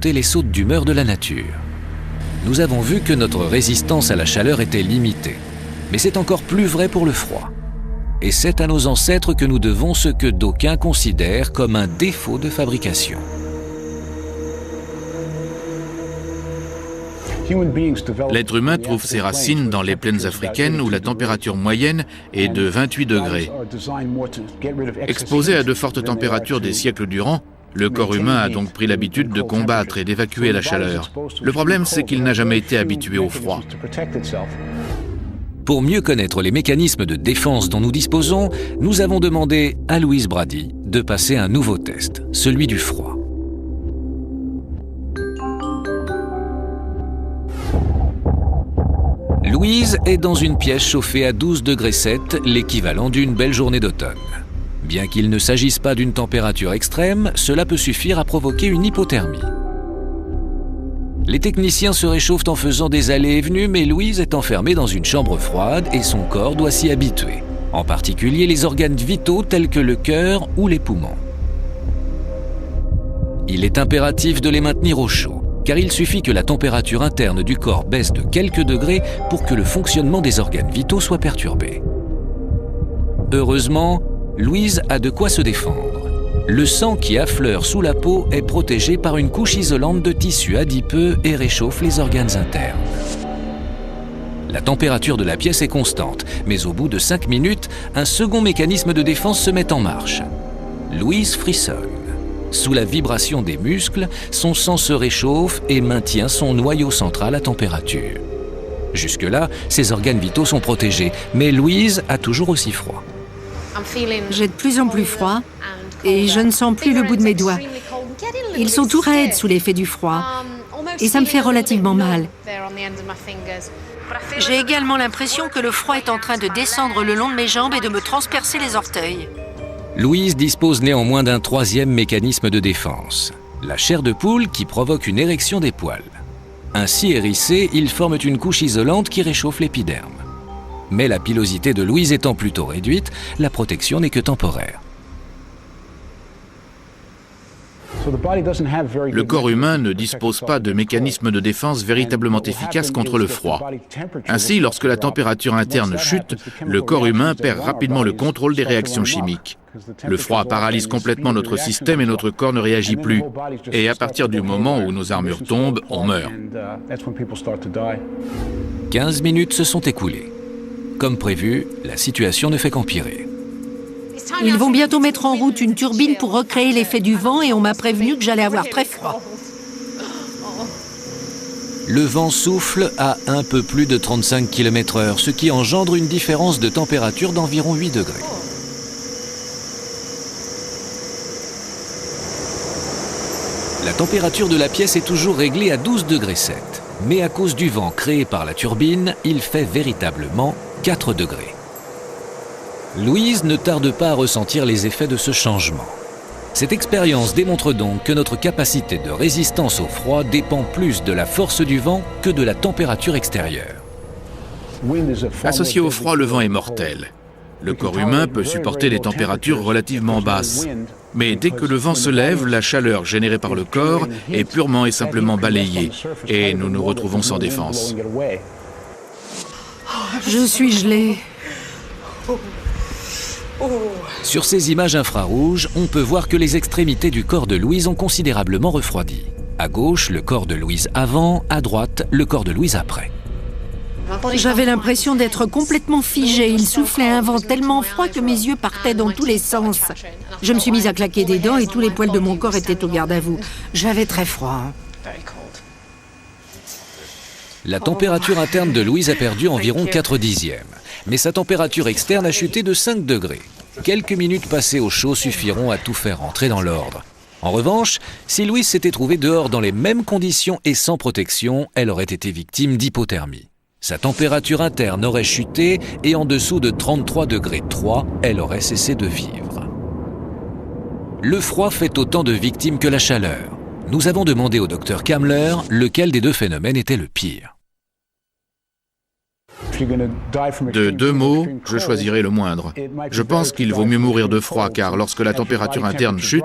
affronter les sautes d'humeur de la nature. Nous avons vu que notre résistance à la chaleur était limitée, mais c'est encore plus vrai pour le froid. Et c'est à nos ancêtres que nous devons ce que d'aucuns considèrent comme un défaut de fabrication. L'être humain trouve ses racines dans les plaines africaines où la température moyenne est de 28 degrés. Exposé à de fortes températures des siècles durant, le corps humain a donc pris l'habitude de combattre et d'évacuer la chaleur. Le problème, c'est qu'il n'a jamais été habitué au froid. Pour mieux connaître les mécanismes de défense dont nous disposons, nous avons demandé à Louise Brady de passer un nouveau test, celui du froid. Louise est dans une pièce chauffée à 12,7 degrés, l'équivalent d'une belle journée d'automne. Bien qu'il ne s'agisse pas d'une température extrême, cela peut suffire à provoquer une hypothermie. Les techniciens se réchauffent en faisant des allées et venues, mais Louise est enfermée dans une chambre froide et son corps doit s'y habituer, en particulier les organes vitaux tels que le cœur ou les poumons. Il est impératif de les maintenir au chaud, car il suffit que la température interne du corps baisse de quelques degrés pour que le fonctionnement des organes vitaux soit perturbé. Heureusement, Louise a de quoi se défendre. Le sang qui affleure sous la peau est protégé par une couche isolante de tissu adipeux et réchauffe les organes internes. La température de la pièce est constante, mais au bout de 5 minutes, un second mécanisme de défense se met en marche. Louise frissonne. Sous la vibration des muscles, son sang se réchauffe et maintient son noyau central à température. Jusque-là, ses organes vitaux sont protégés, mais Louise a toujours aussi froid. J'ai de plus en plus froid et je ne sens plus le bout de mes doigts. Ils sont tout raides sous l'effet du froid et ça me fait relativement mal. J'ai également l'impression que le froid est en train de descendre le long de mes jambes et de me transpercer les orteils. Louise dispose néanmoins d'un troisième mécanisme de défense, la chair de poule qui provoque une érection des poils. Ainsi hérissés, ils forment une couche isolante qui réchauffe l'épiderme. Mais la pilosité de Louise étant plutôt réduite, la protection n'est que temporaire. Le corps humain ne dispose pas de mécanismes de défense véritablement efficaces contre le froid. Ainsi, lorsque la température interne chute, le corps humain perd rapidement le contrôle des réactions chimiques. Le froid paralyse complètement notre système et notre corps ne réagit plus. Et à partir du moment où nos armures tombent, on meurt. 15 minutes se sont écoulées. Comme prévu, la situation ne fait qu'empirer. Ils vont bientôt mettre en route une turbine pour recréer l'effet du vent et on m'a prévenu que j'allais avoir très froid. Le vent souffle à un peu plus de 35 km/h, ce qui engendre une différence de température d'environ 8 degrés. La température de la pièce est toujours réglée à 12,7 degrés, mais à cause du vent créé par la turbine, il fait véritablement 4 degrés. Louise ne tarde pas à ressentir les effets de ce changement. Cette expérience démontre donc que notre capacité de résistance au froid dépend plus de la force du vent que de la température extérieure. Associé au froid, le vent est mortel. Le corps humain peut supporter des températures relativement basses. Mais dès que le vent se lève, la chaleur générée par le corps est purement et simplement balayée. Et nous nous retrouvons sans défense. Je suis gelée. Sur ces images infrarouges, on peut voir que les extrémités du corps de Louise ont considérablement refroidi. À gauche, le corps de Louise avant, à droite, le corps de Louise après. J'avais l'impression d'être complètement figée. Il soufflait un vent tellement froid que mes yeux partaient dans tous les sens. Je me suis mise à claquer des dents et tous les poils de mon corps étaient au garde à vous. J'avais très froid. La température interne de Louise a perdu environ 4 dixièmes. Mais sa température externe a chuté de 5 degrés. Quelques minutes passées au chaud suffiront à tout faire entrer dans l'ordre. En revanche, si Louise s'était trouvée dehors dans les mêmes conditions et sans protection, elle aurait été victime d'hypothermie. Sa température interne aurait chuté et en dessous de 33,3 degrés, elle aurait cessé de vivre. Le froid fait autant de victimes que la chaleur. Nous avons demandé au docteur Kamler lequel des deux phénomènes était le pire. De deux maux, je choisirai le moindre. Je pense qu'il vaut mieux mourir de froid car lorsque la température interne chute,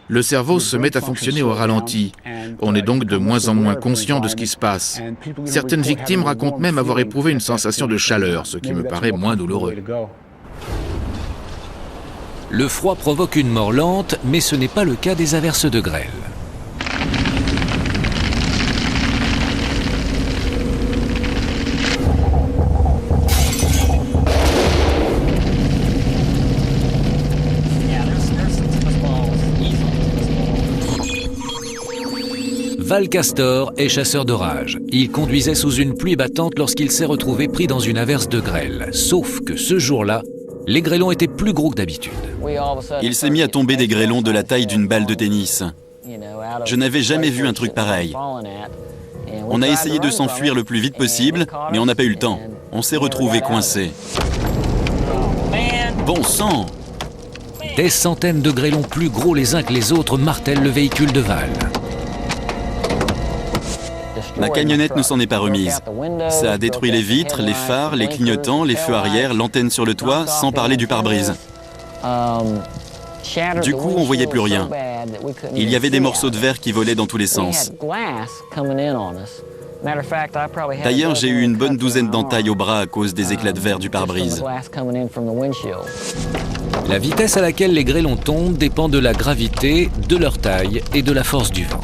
le cerveau se met à fonctionner au ralenti. On est donc de moins en moins conscient de ce qui se passe. Certaines victimes racontent même avoir éprouvé une sensation de chaleur, ce qui me paraît moins douloureux. Le froid provoque une mort lente, mais ce n'est pas le cas des averses de grêle. Val Castor est chasseur d'orage. Il conduisait sous une pluie battante lorsqu'il s'est retrouvé pris dans une averse de grêle. Sauf que ce jour-là, les grêlons étaient plus gros que d'habitude. Il s'est mis à tomber des grêlons de la taille d'une balle de tennis. Je n'avais jamais vu un truc pareil. On a essayé de s'enfuir le plus vite possible, mais on n'a pas eu le temps. On s'est retrouvés coincés. Bon sang! Des centaines de grêlons plus gros les uns que les autres martèlent le véhicule de Val. Ma camionnette ne s'en est pas remise. Ça a détruit les vitres, les phares, les clignotants, les feux arrière, l'antenne sur le toit, sans parler du pare-brise. Du coup, on voyait plus rien. Il y avait des morceaux de verre qui volaient dans tous les sens. D'ailleurs, j'ai eu une bonne douzaine d'entailles au bras à cause des éclats de verre du pare-brise. La vitesse à laquelle les grêlons tombent dépend de la gravité, de leur taille et de la force du vent.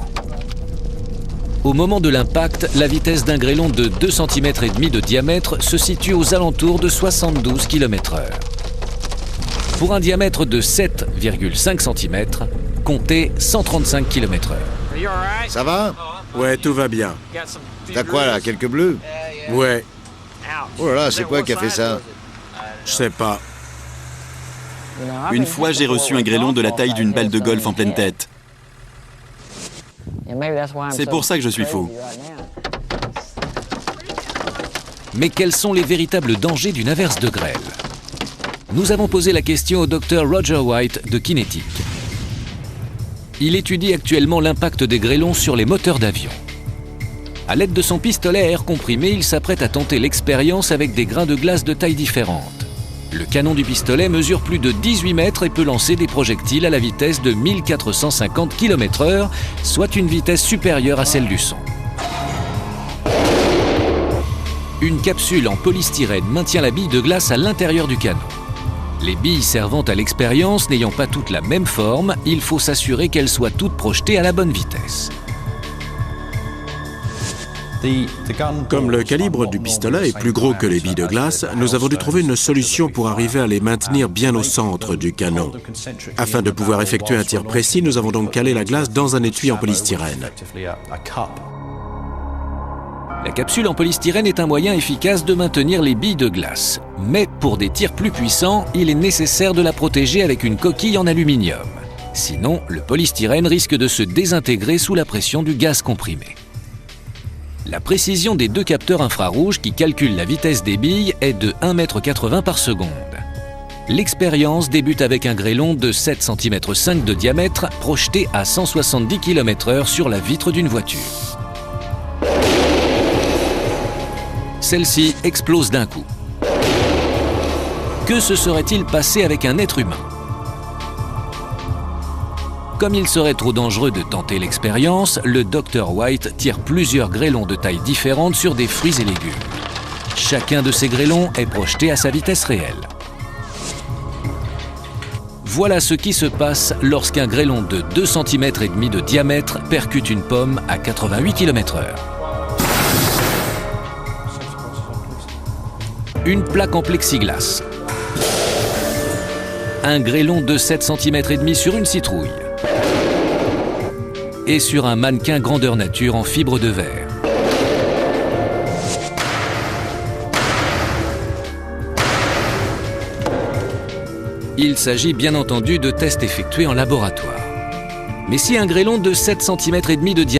Au moment de l'impact, la vitesse d'un grêlon de 2,5 cm de diamètre se situe aux alentours de 72 km/h. Pour un diamètre de 7,5 cm, comptez 135 km/h. Ça va? Ouais, tout va bien. T'as quoi là, quelques bleus? Ouais, Oh là là, c'est quoi qui a fait ça? je sais pas. Une fois, j'ai reçu un grêlon de la taille d'une balle de golf en pleine tête. C'est pour ça que je suis fou. Mais quels sont les véritables dangers d'une averse de grêle? Nous avons posé la question au Dr Roger White de Kinetic. Il étudie actuellement l'impact des grêlons sur les moteurs d'avion. À l'aide de son pistolet à air comprimé, il s'apprête à tenter l'expérience avec des grains de glace de tailles différentes. Le canon du pistolet mesure plus de 18 mètres et peut lancer des projectiles à la vitesse de 1450 km/h, soit une vitesse supérieure à celle du son. Une capsule en polystyrène maintient la bille de glace à l'intérieur du canon. Les billes servant à l'expérience n'ayant pas toutes la même forme, il faut s'assurer qu'elles soient toutes projetées à la bonne vitesse. Comme le calibre du pistolet est plus gros que les billes de glace, nous avons dû trouver une solution pour arriver à les maintenir bien au centre du canon. Afin de pouvoir effectuer un tir précis, nous avons donc calé la glace dans un étui en polystyrène. La capsule en polystyrène est un moyen efficace de maintenir les billes de glace. Mais pour des tirs plus puissants, il est nécessaire de la protéger avec une coquille en aluminium. Sinon, le polystyrène risque de se désintégrer sous la pression du gaz comprimé. La précision des deux capteurs infrarouges qui calculent la vitesse des billes est de 1,80 m par seconde. L'expérience débute avec un grêlon de 7,5 cm de diamètre projeté à 170 km/h sur la vitre d'une voiture. Celle-ci explose d'un coup. Que se serait-il passé avec un être humain? Comme il serait trop dangereux de tenter l'expérience, le Dr White tire plusieurs grêlons de tailles différentes sur des fruits et légumes. Chacun de ces grêlons est projeté à sa vitesse réelle. Voilà ce qui se passe lorsqu'un grêlon de 2,5 cm de diamètre percute une pomme à 88 km/h. Une plaque en plexiglas. Un grêlon de 7,5 cm sur une citrouille. Et sur un mannequin grandeur nature en fibre de verre. Il s'agit bien entendu de tests effectués en laboratoire. Mais si un grêlon de 7,5 cm de diamètre